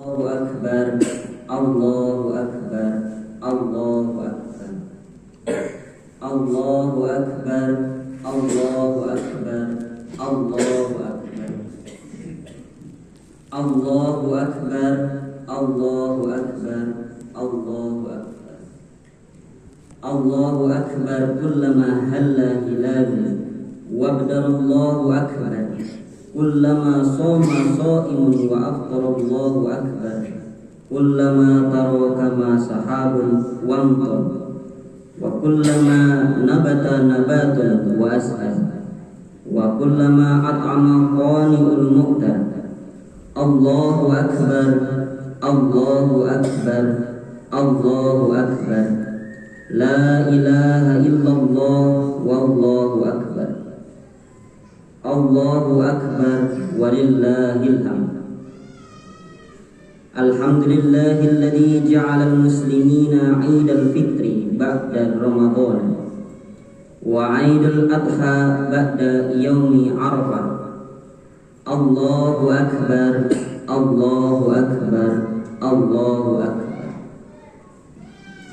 Allahu Akbar, Allahu Akbar, Allahu Akbar, Allahu Akbar, Allahu Akbar, Allahu Akbar, Allahu Akbar, Allahu Akbar, Allahu Akbar, Allahu Akbar, kullama halla hilalun wabdarallahu akbar, kullama soma sha'imun wa aftara Allahu akbar, kullama taraka ma sahabun wamtar, wa kullama nabata nabatun wa as'ad, wa kullama at'ama qani'ul muqtar. Allahu akbar, Allahu akbar, Allahu akbar, la ilaha illallah wallahu akbar, Allahu akbar walillahil hamd. Alhamdulillahilladzi ja'alal muslimina 'idal fitri ba'da Ramadan wa 'idul adha ba'da yaumi Arafah. Allahu akbar, Allahu akbar, Allahu akbar.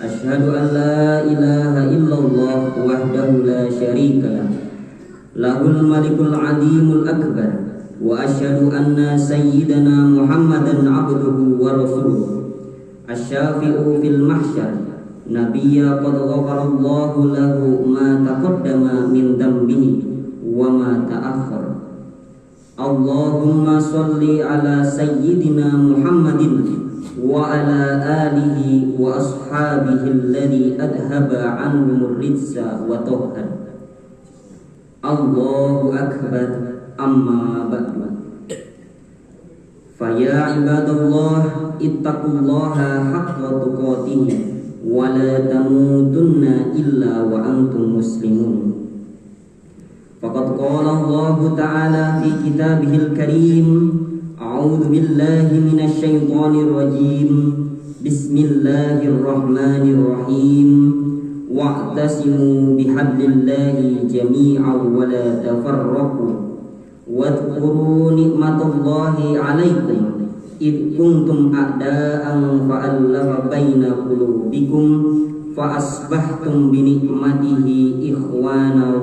Asyhadu an la ilaha illallah wahdahu la syarika lah, lahul malikul alimul akbar, wa asyhadu anna sayyidana Muhammadan abduhu wa rasuluh, asy-syafi'u fil mahsyar, nabiyya qad ghafarallahu lahu ma taqaddama min dambihi wa ma ta'akhkhar. Allahumma sholli ala sayyidina Muhammadin wa ala alihi wa ashabihi alladhi adhaba anhumur rijsa wa tahhar. Allahu akbar, amma ba'du. Fa ya ibadallah ittaqullaha haqqa tuqatih wa la tamutunna illa wa antum muslimun. Faqad qala Allah ta'ala fi kitabihil karim, a'udzu billahi minasy syaithanir rajim, bismillahirrahmanirrahim, wa'tasimu bihablillahi jami'an wa la tafarraqu wadhkuru ni'matallahi 'alaikum id kuntum a'da'an fa'alafa baina qulubikum fa asbahtum bi ni'matihi ikhwana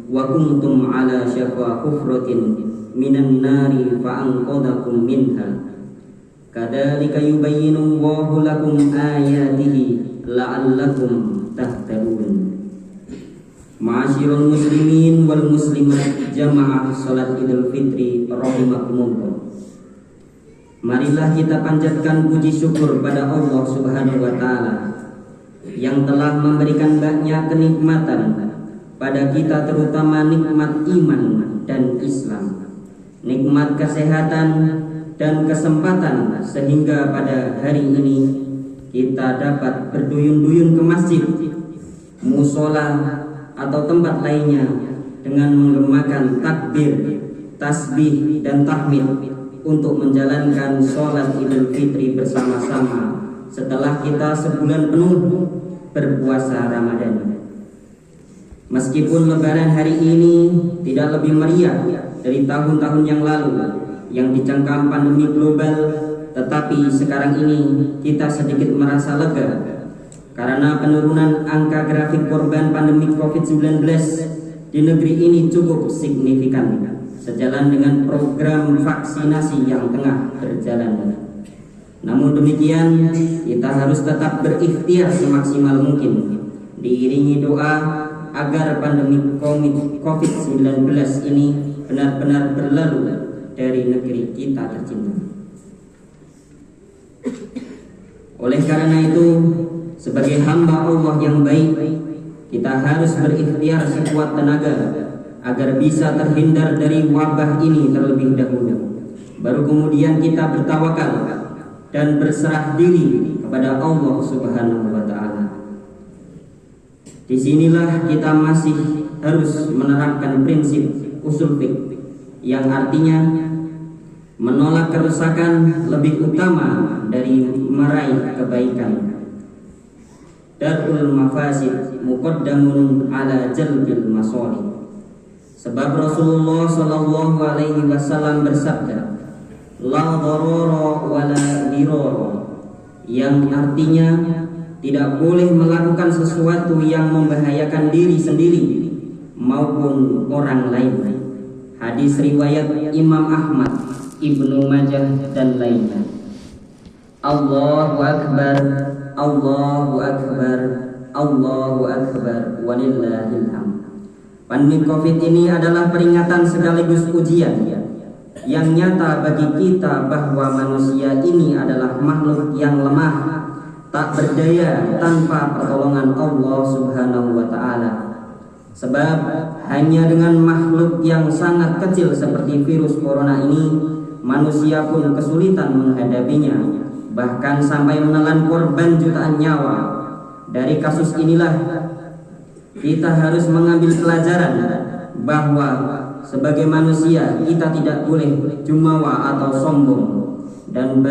wa kuntum ala syafa hufratin minan nari fa anqadhakum minha. Kadzalika yubayyinu Allahu lakum ayatihi la'allakum tahtadun. Ma'asyiral muslimin wal muslimat jamaah salat Idul Fitri rahimakumullah. Marilah kita panjatkan puji syukur pada Allah Subhanahu wa taala yang telah memberikan banyak kenikmatan pada kita, terutama nikmat iman dan Islam, nikmat kesehatan dan kesempatan, sehingga pada hari ini kita dapat berduyun-duyun ke masjid, musola atau tempat lainnya dengan menggemakan takbir, tasbih dan tahmid untuk menjalankan sholat Idul Fitri bersama-sama setelah kita sebulan penuh berpuasa Ramadan. Meskipun lebaran hari ini tidak lebih meriah dari tahun-tahun yang lalu yang dicengkam pandemi global, tetapi sekarang ini kita sedikit merasa lega karena penurunan angka grafik korban pandemi COVID-19 di negeri ini cukup signifikan, sejalan dengan program vaksinasi yang tengah berjalan. Namun demikian, kita harus tetap berikhtiar semaksimal mungkin, diiringi doa agar pandemi COVID-19 ini benar-benar berlalu dari negeri kita tercinta. Oleh karena itu, sebagai hamba Allah yang baik, kita harus berikhtiar sekuat tenaga agar bisa terhindar dari wabah ini terlebih dahulu. Baru kemudian kita bertawakal dan berserah diri kepada Allah Subhanahu wa taala. Disinilah kita masih harus menerapkan prinsip usul fiqh yang artinya menolak kerusakan lebih utama dari meraih kebaikan. Darul mafasid muqaddamun ala jalbil masalih. Sebab Rasulullah sallallahu alaihi wasallam bersabda, la dharara wala dirara, yang artinya tidak boleh melakukan sesuatu yang membahayakan diri sendiri maupun orang lain. Hadis riwayat Imam Ahmad, Ibnu Majah dan lainnya. Allahu Akbar, Allahu Akbar, Allahu Akbar, walillahil hamd. Pandemi Covid ini adalah peringatan sekaligus ujian yang nyata bagi kita bahwa manusia ini adalah makhluk yang lemah, tak berdaya tanpa pertolongan Allah Subhanahu wa Ta'ala. Sebab hanya dengan makhluk yang sangat kecil seperti virus corona ini, manusia pun kesulitan menghadapinya, bahkan sampai menelan korban jutaan nyawa. Dari kasus inilah kita harus mengambil pelajaran bahwa sebagai manusia kita tidak boleh jumawa atau sombong dan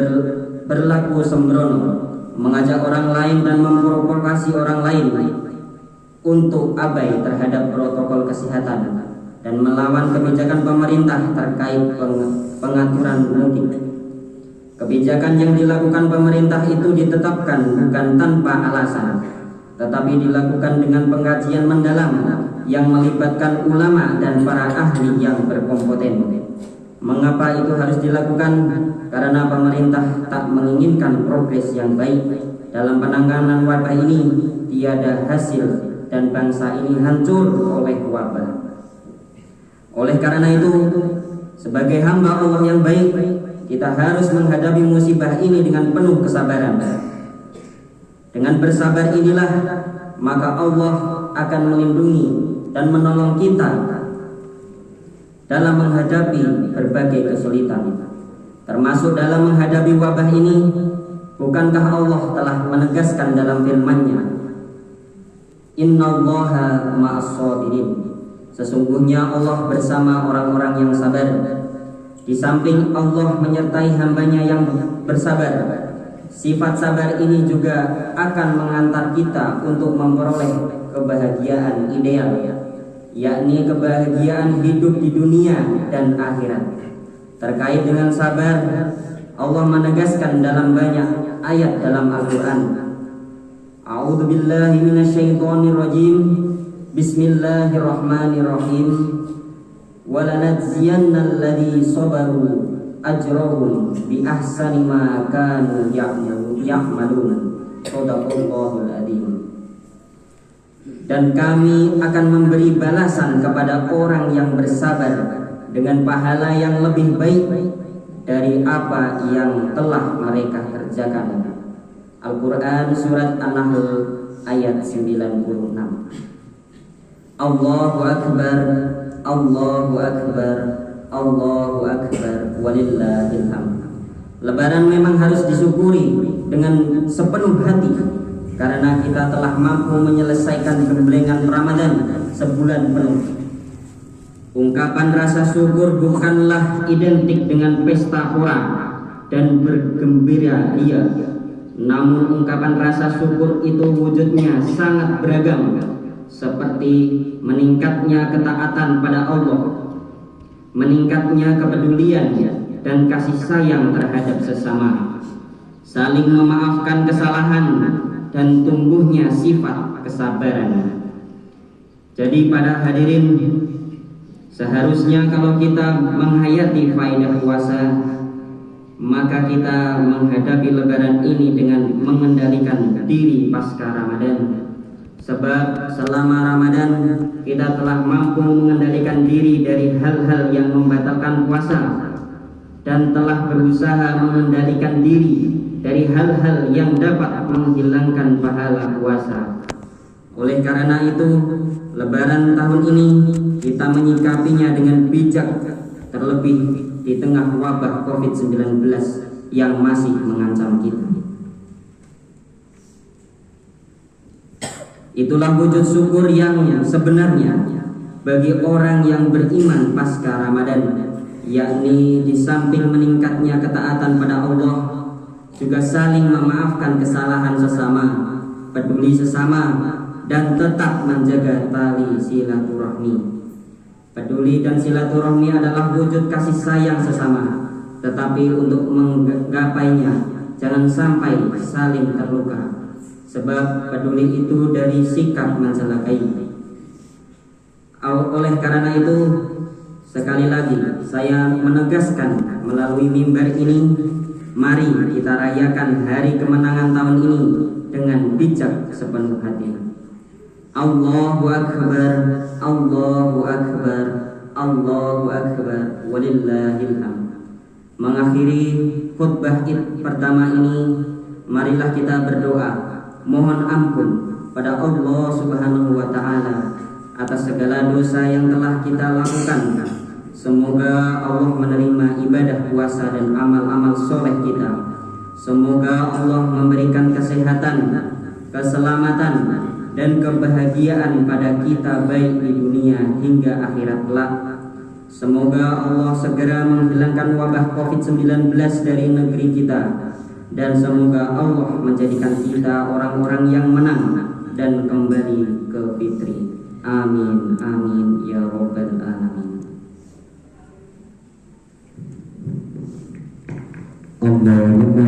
berlaku sembrono, mengajak orang lain dan memprovokasi orang lain untuk abai terhadap protokol kesehatan dan melawan kebijakan pemerintah terkait pengaturan mudik. Kebijakan yang dilakukan pemerintah itu ditetapkan bukan tanpa alasan, tetapi dilakukan dengan pengkajian mendalam yang melibatkan ulama dan para ahli yang berkompeten. Mengapa itu harus dilakukan? Karena pemerintah tak menginginkan progres yang baik dalam penanganan wabah ini tiada hasil dan bangsa ini hancur oleh wabah. Oleh karena itu, sebagai hamba Allah yang baik, kita harus menghadapi musibah ini dengan penuh kesabaran. Dengan bersabar inilah maka Allah akan melindungi dan menolong kita dalam menghadapi berbagai kesulitan, termasuk dalam menghadapi wabah ini. Bukankah Allah telah menegaskan dalam firman-Nya, Innallaha ma'as-sabirin, sesungguhnya Allah bersama orang-orang yang sabar. Di samping Allah menyertai hambanya yang bersabar, sifat sabar ini juga akan mengantar kita untuk memperoleh kebahagiaan ideal, yakni kebahagiaan hidup di dunia dan akhirat. Terkait dengan sabar, Allah menegaskan dalam banyak ayat dalam Al-Quran. A'udzu billahi minasyaitonir rajim. Bismillahirrahmanirrahim. Walanajziyanna alladzi sabaru ajrahum bi ahsani ma kanu ya'malun. Shadaqallahul adzim. Dan kami akan memberi balasan kepada orang yang bersabar dengan pahala yang lebih baik dari apa yang telah mereka kerjakan. Al-Quran Surat An-Nahl ayat 96. Allahu Akbar, Allahu Akbar, Allahu Akbar, walillahil hamd. Lebaran memang harus disyukuri dengan sepenuh hati, karena kita telah mampu menyelesaikan gemblengan Ramadan sebulan penuh. Ungkapan rasa syukur bukanlah identik dengan pesta pora dan bergembira ria, namun ungkapan rasa syukur itu wujudnya sangat beragam, seperti meningkatnya ketaatan pada Allah, meningkatnya kepedulian dan kasih sayang terhadap sesama, saling memaafkan kesalahan, dan tumbuhnya sifat kesabaran. Jadi pada hadirin, seharusnya kalau kita menghayati faedah puasa, maka kita menghadapi lebaran ini dengan mengendalikan diri pasca Ramadan. Sebab selama Ramadan kita telah mampu mengendalikan diri dari hal-hal yang membatalkan puasa dan telah berusaha mengendalikan diri dari hal-hal yang dapat menghilangkan pahala puasa. Oleh karena itu, lebaran tahun ini kita menyikapinya dengan bijak, terlebih di tengah wabah COVID-19 yang masih mengancam kita. Itulah wujud syukur yang sebenarnya bagi orang yang beriman pasca Ramadan, yakni di samping meningkatnya ketaatan pada Allah, juga saling memaafkan kesalahan sesama, peduli sesama, dan tetap menjaga tali silaturahmi. Peduli dan silaturahmi adalah wujud kasih sayang sesama, tetapi untuk menggapainya jangan sampai saling terluka, sebab peduli itu dari sikap mencelakai. Oleh karena itu, sekali lagi saya menegaskan melalui mimbar ini, mari kita rayakan hari kemenangan tahun ini dengan bijak sepenuh hati. Allahu Akbar, Allahu Akbar, Allahu Akbar, walillahil hamd. Mengakhiri khutbah Id pertama ini, marilah kita berdoa mohon ampun pada Allah Subhanahu wa taala atas segala dosa yang telah kita lakukan. Semoga Allah menerima ibadah puasa dan amal-amal soleh kita. Semoga Allah memberikan kesehatan, keselamatan, dan kebahagiaan pada kita baik di dunia hingga akhirat kelak. Semoga Allah segera menghilangkan wabah COVID-19 dari negeri kita, dan semoga Allah menjadikan kita orang-orang yang menang dan kembali ke fitri. Amin, amin, ya Rabbal Alamin. Allahumma